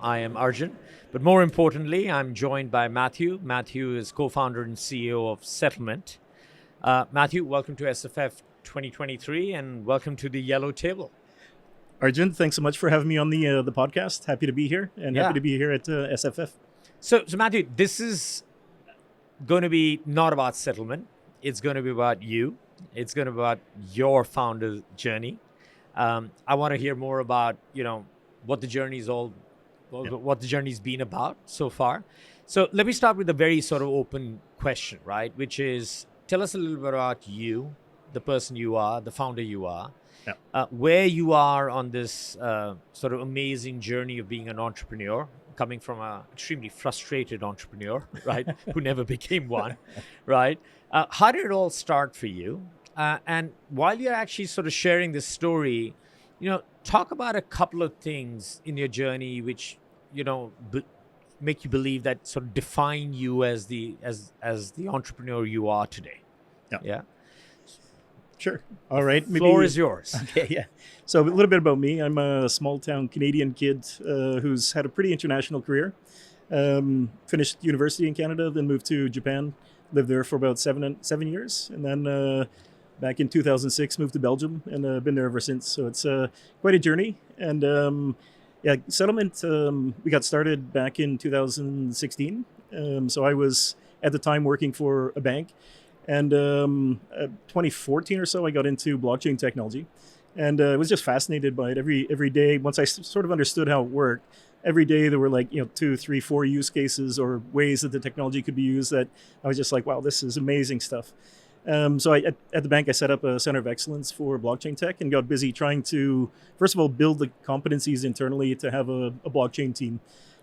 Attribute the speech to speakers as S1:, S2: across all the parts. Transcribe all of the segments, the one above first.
S1: I am Arjun. But more importantly, I'm joined by Matthew. Matthew is co-founder and CEO of SettleMint. Matthew, welcome to SFF 2023 and welcome to the Yellow Table.
S2: Arjun, thanks so much for having me on the podcast. Happy to be here and happy to be here at SFF.
S1: So Matthew, this is going to be not about SettleMint. It's going to be about you. It's going to be about your founder journey. I want to hear more about, what the journey's what the journey's been about so far. So let me start with a very sort of open question, right? Which is, tell us a little bit about you, the person you are, the founder you are, where you are on this sort of amazing journey of being an entrepreneur, coming from an extremely frustrated entrepreneur, right? Who never became one, right? How did it all start for you? And while you're actually sort of sharing this story, talk about a couple of things in your journey which, make you believe that sort of define you as the entrepreneur you are today. Yeah.
S2: Sure. All right.
S1: The floor is yours.
S2: Okay. Yeah. So a little bit about me. I'm a small town Canadian kid who's had a pretty international career. Finished university in Canada, then moved to Japan. Lived there for about seven years, and then back in 2006 moved to Belgium, and been there ever since. So it's quite a journey. And SettleMint, we got started back in 2016. So I was at the time working for a bank, and 2014 or so I got into blockchain technology, and I was just fascinated by it. Every day, once I sort of understood how it worked, every day there were like 2, 3, 4 use cases or ways that the technology could be used that I was just like, wow, this is amazing stuff. So at the bank, I set up a center of excellence for blockchain tech and got busy trying to, first of all, build the competencies internally to have a blockchain team.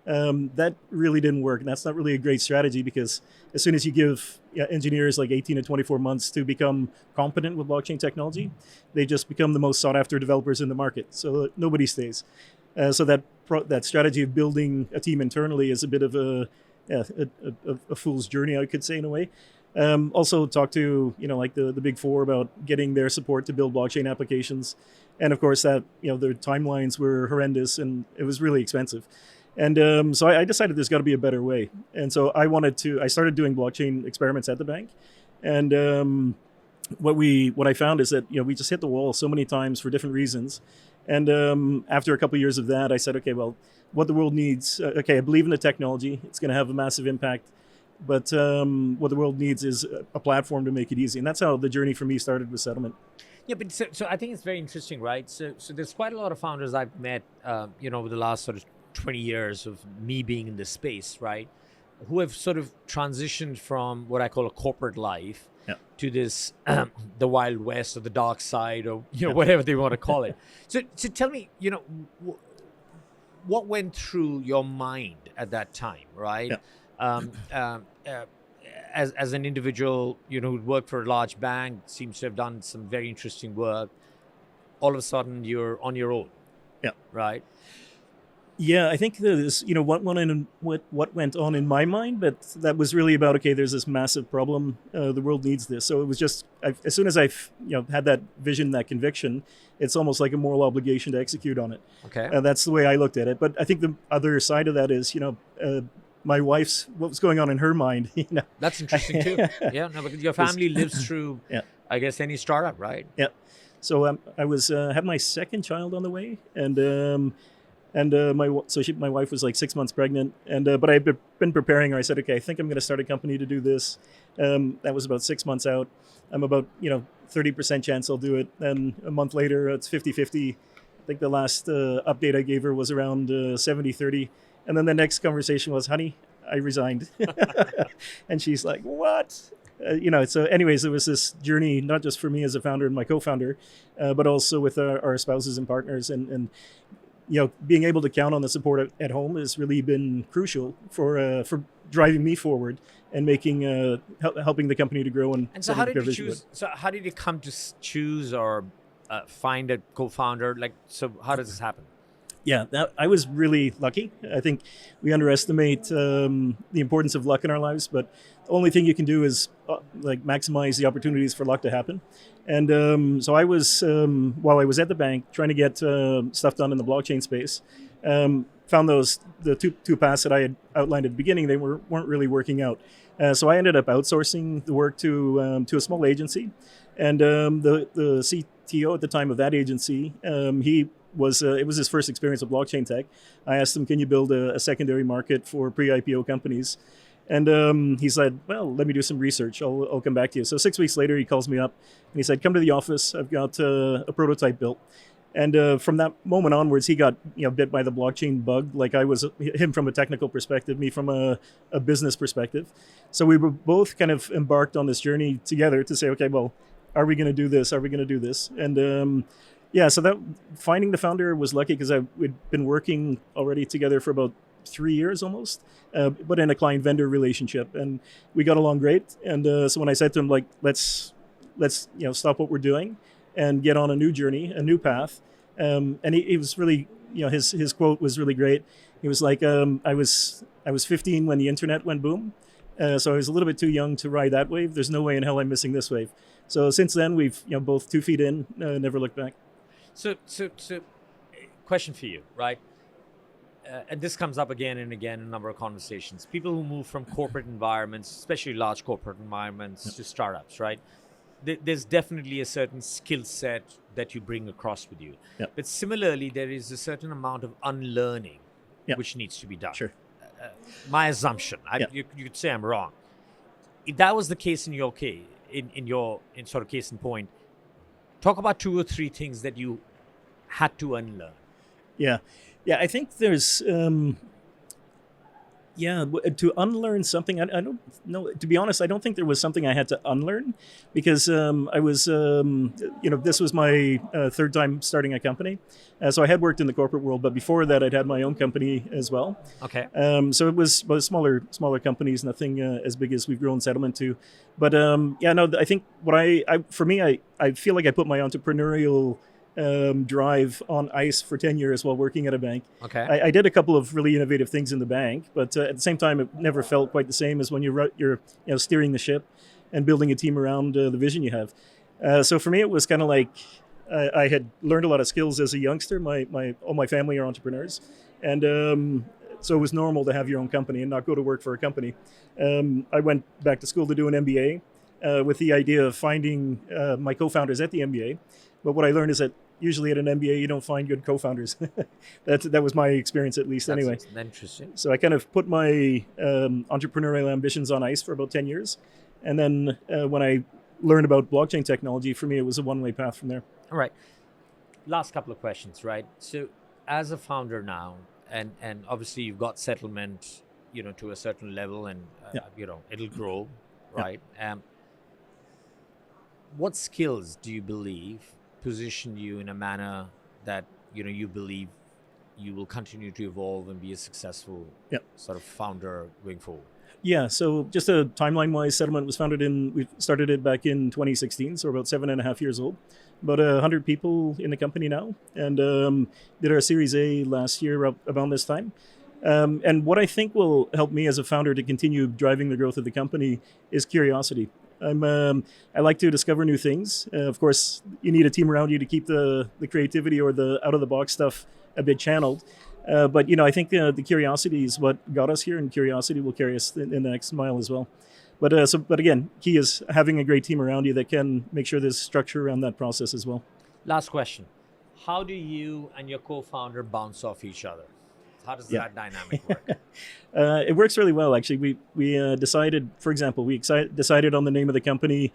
S2: That really didn't work, and that's not really a great strategy, because as soon as you give engineers like 18 to 24 months to become competent with blockchain technology, they just become the most sought after developers in the market. So nobody stays. So that strategy of building a team internally is a bit of a fool's journey, I could say, in a way. Also talk to like the big four about getting their support to build blockchain applications, and of course that their timelines were horrendous and it was really expensive. And so I decided there's got to be a better way. And so I started doing blockchain experiments at the bank. And what I found is that we just hit the wall so many times for different reasons. And after a couple of years of that, I said, okay, well, what the world needs, I believe in the technology. It's going to have a massive impact. But what the world needs is a platform to make it easy. And that's how the journey for me started with SettleMint.
S1: Yeah, but so I think it's very interesting, right? So there's quite a lot of founders I've met, over the last sort of 20 years of me being in this space, right? Who have sort of transitioned from what I call a corporate life to this, the Wild West or the dark side, or, whatever they want to call it. So tell me, what went through your mind at that time, right? Yeah. As an individual, who'd worked for a large bank, seems to have done some very interesting work. All of a sudden, you're on your own.
S2: Yeah.
S1: Right.
S2: Yeah, I think there's, what went on in my mind, but that was really about, okay, there's this massive problem. The world needs this. So it was just, as soon as I had that vision, that conviction, it's almost like a moral obligation to execute on it.
S1: Okay.
S2: That's the way I looked at it. But I think the other side of that is, my wife's, what was going on in her mind.
S1: That's interesting too. Yeah, no, because your family lives through, I guess, any startup, right?
S2: Yeah. So I was had my second child on the way, and my wife was like 6 months pregnant, and but I'd been preparing her. I said, okay, I think I'm going to start a company to do this. That was about 6 months out. I'm about 30% chance I'll do it. Then a month later, it's 50-50. I think the last update I gave her was around 70-30. And then the next conversation was, honey, I resigned. And she's like, what? So anyways, it was this journey, not just for me as a founder and my co-founder, but also with our spouses and partners. And being able to count on the support at home has really been crucial for driving me forward and making helping the company to grow. And
S1: so how did you choose? So how did you come to choose or find a co-founder? So how does this happen?
S2: Yeah, I was really lucky. I think we underestimate the importance of luck in our lives, but the only thing you can do is maximize the opportunities for luck to happen. And so I was, while I was at the bank trying to get stuff done in the blockchain space, found the two paths that I had outlined at the beginning, they weren't really working out. So I ended up outsourcing the work to a small agency, and the CTO at the time of that agency, he was it was his first experience with blockchain tech. I asked him, "Can you build a secondary market for pre-IPO companies?" And he said, "Well, let me do some research. I'll come back to you." So 6 weeks later, he calls me up and he said, "Come to the office. I've got a prototype built." And from that moment onwards, he got bit by the blockchain bug, like I was him from a technical perspective, me from a business perspective. So we were both kind of embarked on this journey together to say, okay, well, are we going to do this? Are we going to do this? And yeah, so that finding the founder was lucky because we'd been working already together for about 3 years almost, but in a client-vendor relationship, and we got along great. And so when I said to him, like, let's stop what we're doing and get on a new journey, a new path. And he was really, his quote was really great. He was like, I was 15 when the internet went boom. So I was a little bit too young to ride that wave. There's no way in hell I'm missing this wave. So since then, we've both 2 feet in, never looked back.
S1: So, question for you, right? And this comes up again and again in a number of conversations. People who move from corporate environments, especially large corporate environments, to startups, right? There's definitely a certain skill set that you bring across with you.
S2: Yep.
S1: But similarly, there is a certain amount of unlearning which needs to be done.
S2: Sure.
S1: My assumption, you could say I'm wrong. If that was the case in your case, in sort of case in point, talk about 2 or 3 things that you had to unlearn.
S2: Yeah, I think there's to unlearn something. I don't know. To be honest, I don't think there was something I had to unlearn because I was, this was my 3rd time starting a company. So I had worked in the corporate world, but before that, I'd had my own company as well.
S1: Okay.
S2: So it was smaller companies, nothing as big as we've grown SettleMint to. But I think what I feel like I put my entrepreneurial drive on ice for 10 years while working at a bank.
S1: Okay.
S2: I did a couple of really innovative things in the bank, but at the same time, it never felt quite the same as when you're steering the ship and building a team around the vision you have. So for me, it was kind of like I had learned a lot of skills as a youngster. All my family are entrepreneurs, and so it was normal to have your own company and not go to work for a company. I went back to school to do an MBA with the idea of finding my co-founders at the MBA. But what I learned is that usually at an MBA, you don't find good co-founders. That was my experience, at least.
S1: That's
S2: anyway.
S1: Interesting.
S2: So I kind of put my entrepreneurial ambitions on ice for about 10 years. And then when I learned about blockchain technology, for me, it was a one-way path from there.
S1: All right. Last couple of questions, right? So as a founder now, and obviously you've got SettleMint, to a certain level, and, it'll grow, right? What skills do you believe position you in a manner that you believe you will continue to evolve and be a successful sort of founder going forward?
S2: Yeah, so just a timeline-wise, SettleMint was we started it back in 2016, so we're about 7.5 years old. About 100 people in the company now, and did our Series A last year around this time. And what I think will help me as a founder to continue driving the growth of the company is curiosity. I like to discover new things. Of course, you need a team around you to keep the creativity or the out-of-the-box stuff a bit channeled. But I think the curiosity is what got us here, and curiosity will carry us in the next mile as well. But again, key is having a great team around you that can make sure there's structure around that process as well.
S1: Last question. How do you and your co-founder bounce off each other? How does that dynamic work?
S2: It works really well, actually. We decided, for example, decided on the name of the company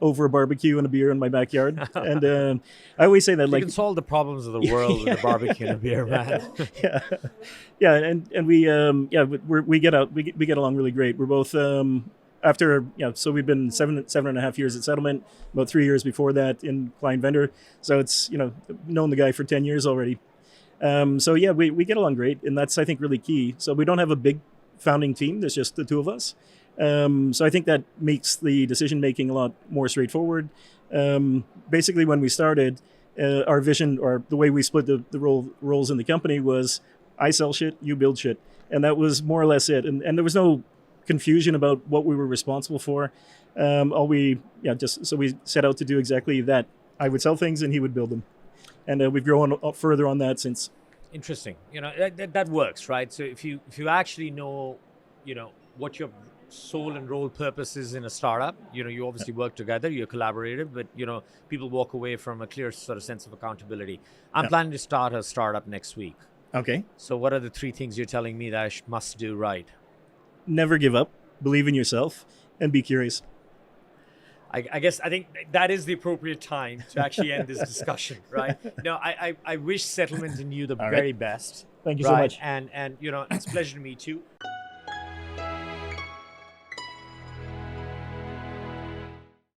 S2: over a barbecue and a beer in my backyard. And I always say that,
S1: you can solve the problems of the world with a barbecue and a beer, man.
S2: And we get out. We get along really great. We're both so we've been 7.5 years at SettleMint, about 3 years before that in client vendor. So it's known the guy for 10 years already. We get along great, and that's, I think, really key. So we don't have a big founding team. There's just the 2 of us. So I think that makes the decision-making a lot more straightforward. Basically, when we started, our vision, or the way we split the roles in the company, was I sell shit, you build shit. And that was more or less it. And there was no confusion about what we were responsible for. So we set out to do exactly that. I would sell things and he would build them. And we've grown further on that since.
S1: Interesting. That works, right? So if you actually know, what your soul and role purpose is in a startup, you obviously work together, you're collaborative, but people walk away from a clear sort of sense of accountability. I'm
S2: Yeah.
S1: planning to start a startup next week.
S2: Okay.
S1: So what are the 3 things you're telling me that I must do right?
S2: Never give up, believe in yourself, and be curious.
S1: I think that is the appropriate time to actually end this discussion, right? No, I wish SettleMint and you the
S2: All right.
S1: very best.
S2: Thank you so
S1: right?
S2: much.
S1: And it's a pleasure to meet you.